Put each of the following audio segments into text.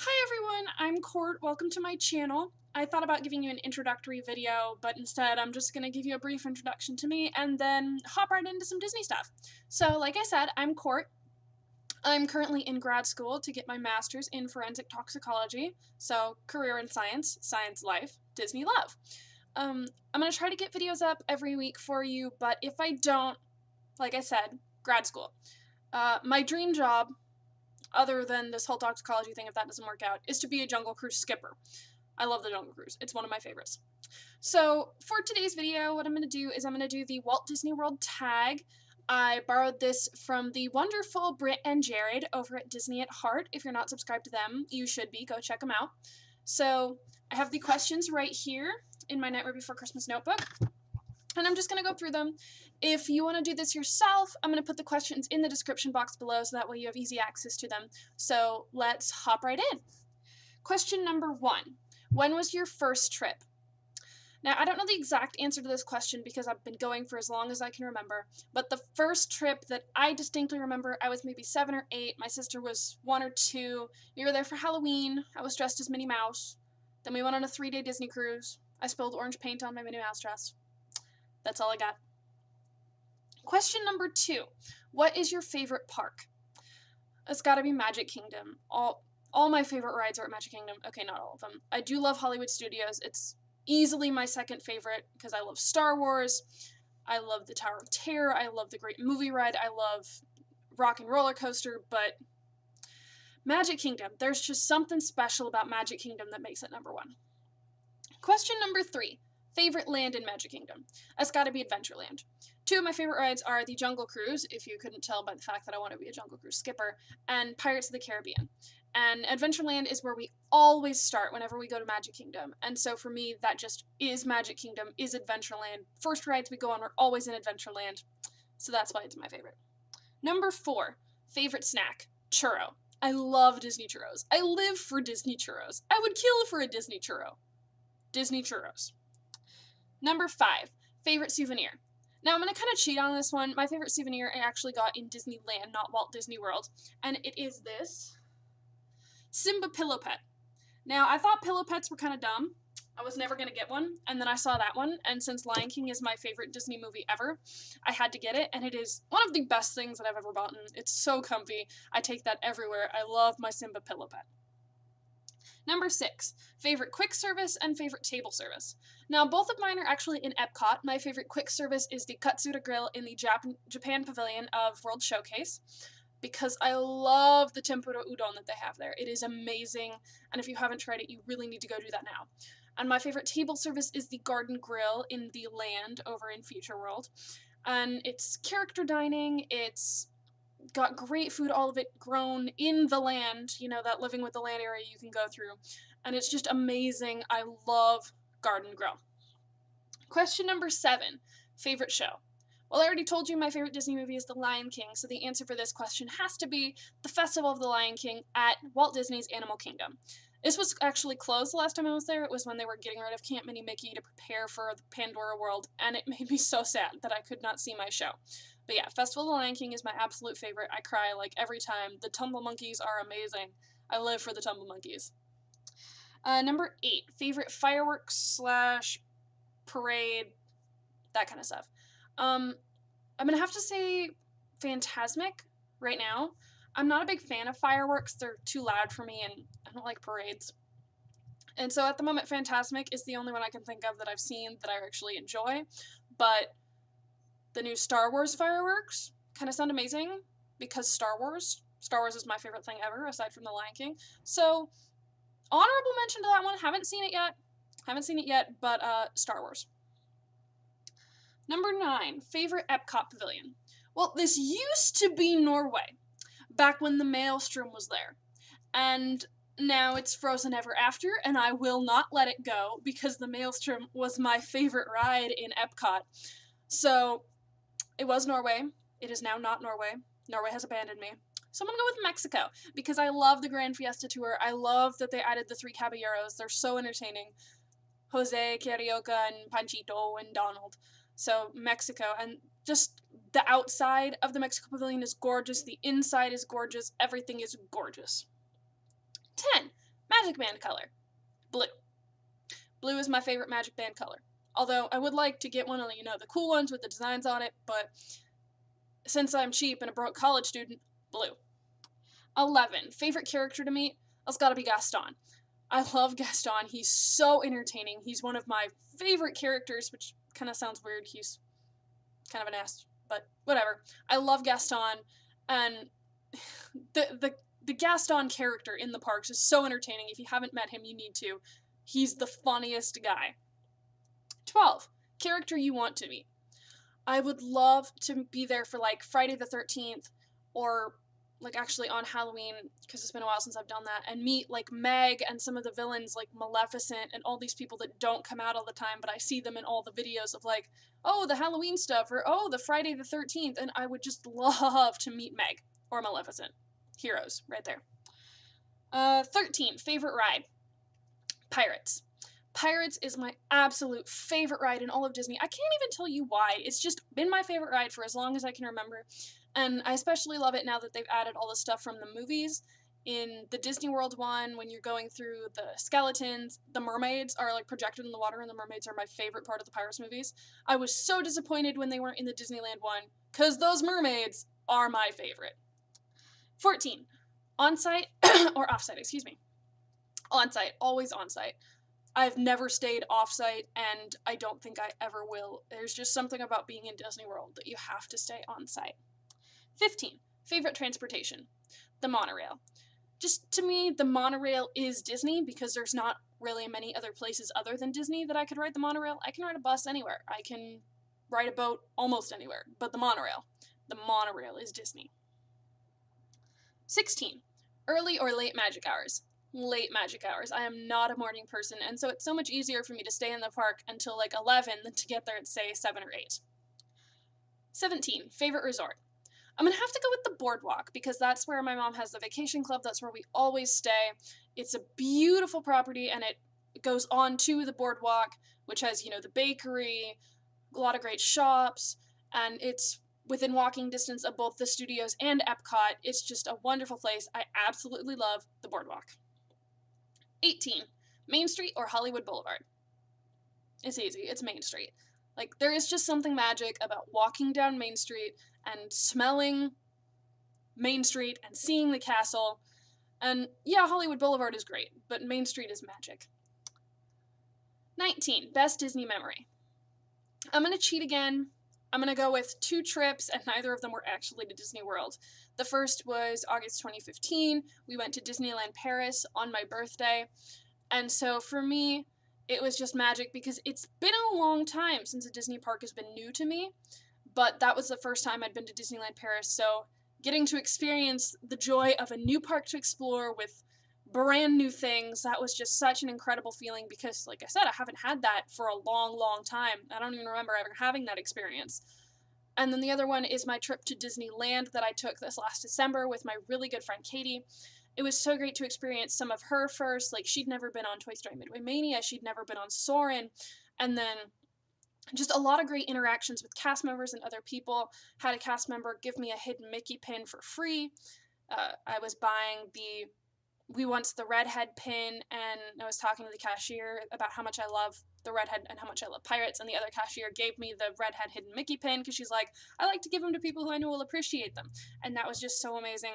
Hi everyone, I'm Court. Welcome to my channel. I thought about giving you an introductory video, but instead I'm just going to give you a brief introduction to me and then hop right into some Disney stuff. So, like I said, I'm Court. I'm currently in grad school to get my master's in forensic toxicology, so career in science, science life, Disney love. I'm going to try to get videos up every week for you, but if I don't, like I said, grad school. My dream job, other than this whole toxicology thing, if that doesn't work out, is to be a Jungle Cruise skipper. I love the Jungle Cruise. It's one of my favorites. So for today's video, what I'm going to do is I'm going to do the Walt Disney World Tag. I borrowed this from the wonderful Britt and Jared over at Disney at Heart. If you're not subscribed to them, you should be. Go check them out. So I have the questions right here in my Nightmare Before Christmas notebook. And I'm just going to go through them. If you want to do this yourself, I'm going to put the questions in the description box below so that way you have easy access to them. So let's hop right in. Question number 1. When was your first trip? Now, I don't know the exact answer to this question because I've been going for as long as I can remember, but the first trip that I distinctly remember, I was maybe 7 or 8, my sister was 1 or 2, we were there for Halloween, I was dressed as Minnie Mouse, then we went on a 3-day Disney cruise, I spilled orange paint on my Minnie Mouse dress. That's all I got. Question number 2. What is your favorite park? It's gotta be Magic Kingdom. All my favorite rides are at Magic Kingdom. Okay, not all of them. I do love Hollywood Studios. It's easily my second favorite because I love Star Wars. I love the Tower of Terror. I love the Great Movie Ride. I love Rock and Roller Coaster, but Magic Kingdom. There's just something special about Magic Kingdom that makes it number 1. Question number 3. Favorite land in Magic Kingdom? That's gotta be Adventureland. 2 of my favorite rides are the Jungle Cruise, if you couldn't tell by the fact that I want to be a Jungle Cruise skipper, and Pirates of the Caribbean. And Adventureland is where we always start whenever we go to Magic Kingdom. And so for me, that just is Magic Kingdom, is Adventureland. First rides we go on, we're always in Adventureland. So that's why it's my favorite. Number 4, favorite snack, churro. I love Disney churros. I live for Disney churros. I would kill for a Disney churro. Disney churros. Number 5, favorite souvenir. Now, I'm going to kind of cheat on this one. My favorite souvenir I actually got in Disneyland, not Walt Disney World, and it is this Simba pillow pet. Now, I thought pillow pets were kind of dumb. I was never going to get one, and then I saw that one, and since Lion King is my favorite Disney movie ever, I had to get it, and it is one of the best things that I've ever bought. It's so comfy. I take that everywhere. I love my Simba pillow pet. Number 6, favorite quick service and favorite table service. Now, both of mine are actually in EPCOT. My favorite quick service is the Katsura Grill in the Japan Pavilion of World Showcase, because I love the tempura udon that they have there. It is amazing, and if you haven't tried it, you really need to go do that now. And my favorite table service is the Garden Grill in the Land over in Future World. And it's character dining, it's got great food, all of it grown in the land, you know, that living with the land area you can go through. And it's just amazing. I love Garden Grill. Question number 7, favorite show. Well, I already told you my favorite Disney movie is The Lion King, so the answer for this question has to be the Festival of the Lion King at Walt Disney's Animal Kingdom. This was actually closed the last time I was there. It was when they were getting rid of Camp Minnie Mickey to prepare for the Pandora World, and it made me so sad that I could not see my show. But yeah, Festival of the Lion King is my absolute favorite. I cry like every time. The Tumble Monkeys are amazing. I live for the Tumble Monkeys. Number 8, favorite fireworks / parade, that kind of stuff. I'm gonna have to say Fantasmic right now. I'm not a big fan of fireworks. They're too loud for me, and I don't like parades. And so at the moment, Fantasmic is the only one I can think of that I've seen that I actually enjoy. But the new Star Wars fireworks kind of sound amazing because Star Wars is my favorite thing ever, aside from The Lion King. So, honorable mention to that one. Haven't seen it yet, but Star Wars. Number 9, favorite EPCOT pavilion. Well, this used to be Norway, back when the Maelstrom was there. And now it's Frozen Ever After, and I will not let it go, because the Maelstrom was my favorite ride in EPCOT. So, it was Norway. It is now not Norway. Norway has abandoned me. So I'm gonna go with Mexico, because I love the Grand Fiesta Tour. I love that they added the 3 caballeros. They're so entertaining. Jose, Carioca, and Panchito, and Donald. So Mexico, and just the outside of the Mexico Pavilion is gorgeous. The inside is gorgeous. Everything is gorgeous. 10, Magic band color. Blue. Blue is my favorite magic band color. Although I would like to get one of, the cool ones with the designs on it, but since I'm cheap and a broke college student, blue. 11. Favorite character to meet? That's gotta be Gaston. I love Gaston. He's so entertaining. He's one of my favorite characters, which kind of sounds weird. He's kind of an ass, but whatever. I love Gaston, and the Gaston character in the parks is so entertaining. If you haven't met him, you need to. He's the funniest guy. 12. Character you want to meet. I would love to be there for, Friday the 13th, or, actually on Halloween, because it's been a while since I've done that, and meet, Meg and some of the villains, like Maleficent, and all these people that don't come out all the time, but I see them in all the videos of, oh, the Halloween stuff, or, oh, the Friday the 13th, and I would just love to meet Meg, or Maleficent. Heroes, right there. 13. Favorite ride. Pirates. Pirates is my absolute favorite ride in all of Disney. I can't even tell you why. It's just been my favorite ride for as long as I can remember. And I especially love it now that they've added all the stuff from the movies. In the Disneyworld one, when you're going through the skeletons, the mermaids are projected in the water, and the mermaids are my favorite part of the Pirates movies. I was so disappointed when they weren't in the Disneyland one, because those mermaids are my favorite. 14. On-site, or off-site, excuse me. On-site, always on-site. I've never stayed off-site, and I don't think I ever will. There's just something about being in Disney World that you have to stay on-site. 15. Favorite transportation. The monorail. Just, to me, the monorail is Disney, because there's not really many other places other than Disney that I could ride the monorail. I can ride a bus anywhere. I can ride a boat almost anywhere. But the monorail is Disney. 16. Early or late magic hours. Late magic hours. I am not a morning person, and so it's so much easier for me to stay in the park until 11 than to get there at, say, 7 or 8. 17. Favorite resort. I'm going to have to go with the boardwalk, because that's where my mom has the vacation club. That's where we always stay. It's a beautiful property, and it goes on to the boardwalk, which has, the bakery, a lot of great shops, and it's within walking distance of both the studios and EPCOT. It's just a wonderful place. I absolutely love the boardwalk. 18. Main Street or Hollywood Boulevard. It's easy. It's Main Street. There is just something magic about walking down Main Street and smelling Main Street and seeing the castle. And yeah, Hollywood Boulevard is great, but Main Street is magic. 19. Best Disney memory. I'm going to cheat again. I'm going to go with 2 trips, and neither of them were actually to Disney World. The first was August 2015. We went to Disneyland Paris on my birthday. And so for me, it was just magic, because it's been a long time since a Disney park has been new to me. But that was the first time I'd been to Disneyland Paris, so getting to experience the joy of a new park to explore with brand new things, that was just such an incredible feeling, because, like I said, I haven't had that for a long, long time. I don't even remember ever having that experience. And then the other one is my trip to Disneyland that I took this last December with my really good friend Katie. It was so great to experience some of her first. She'd never been on Toy Story Midway Mania, she'd never been on Soarin', and then just a lot of great interactions with cast members and other people. Had a cast member give me a hidden Mickey pin for free. I was buying the We Want's the Redhead pin, and I was talking to the cashier about how much I love the Redhead and how much I love Pirates, and the other cashier gave me the Redhead hidden Mickey pin, because she's like, I like to give them to people who I know will appreciate them. And that was just so amazing.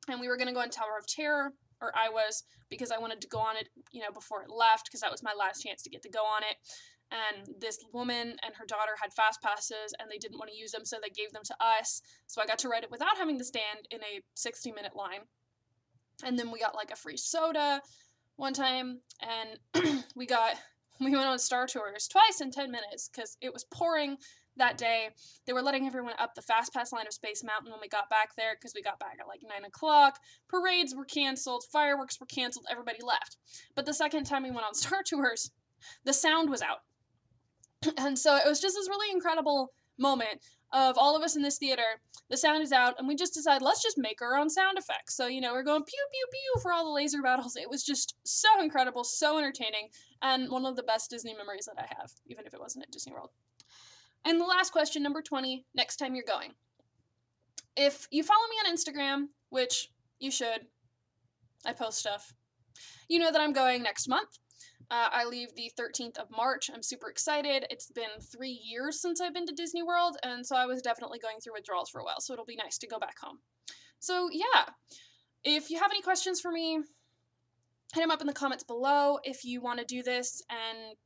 And we were going to go on Tower of Terror, or I was, because I wanted to go on it, before it left, because that was my last chance to get to go on it. And this woman and her daughter had fast passes, and they didn't want to use them, so they gave them to us. So I got to ride it without having to stand in a 60-minute line. And then we got a free soda one time, and we went on Star Tours twice in 10 minutes, because it was pouring that day. They were letting everyone up the fast pass line of Space Mountain when we got back there, because we got back at 9 o'clock. Parades were canceled, fireworks were canceled, everybody left. But the second time we went on Star Tours, the sound was out. And so it was just this really incredible moment of all of us in this theater. The sound is out, and we just decided, let's just make our own sound effects. So, we're going pew, pew, pew for all the laser battles. It was just so incredible, so entertaining, and one of the best Disney memories that I have, even if it wasn't at Disney World. And the last question, number 20, next time you're going. If you follow me on Instagram, which you should, I post stuff You know that I'm going next month. I leave the 13th of March. I'm super excited. It's been 3 years since I've been to Disney World, and so I was definitely going through withdrawals for a while, so it'll be nice to go back home. So yeah, if you have any questions for me, hit them up in the comments below. If you want to do this and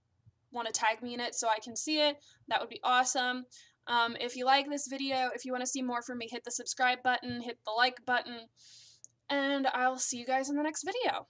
want to tag me in it so I can see it, that would be awesome. If you like this video, if you want to see more from me, hit the subscribe button, hit the like button, and I'll see you guys in the next video.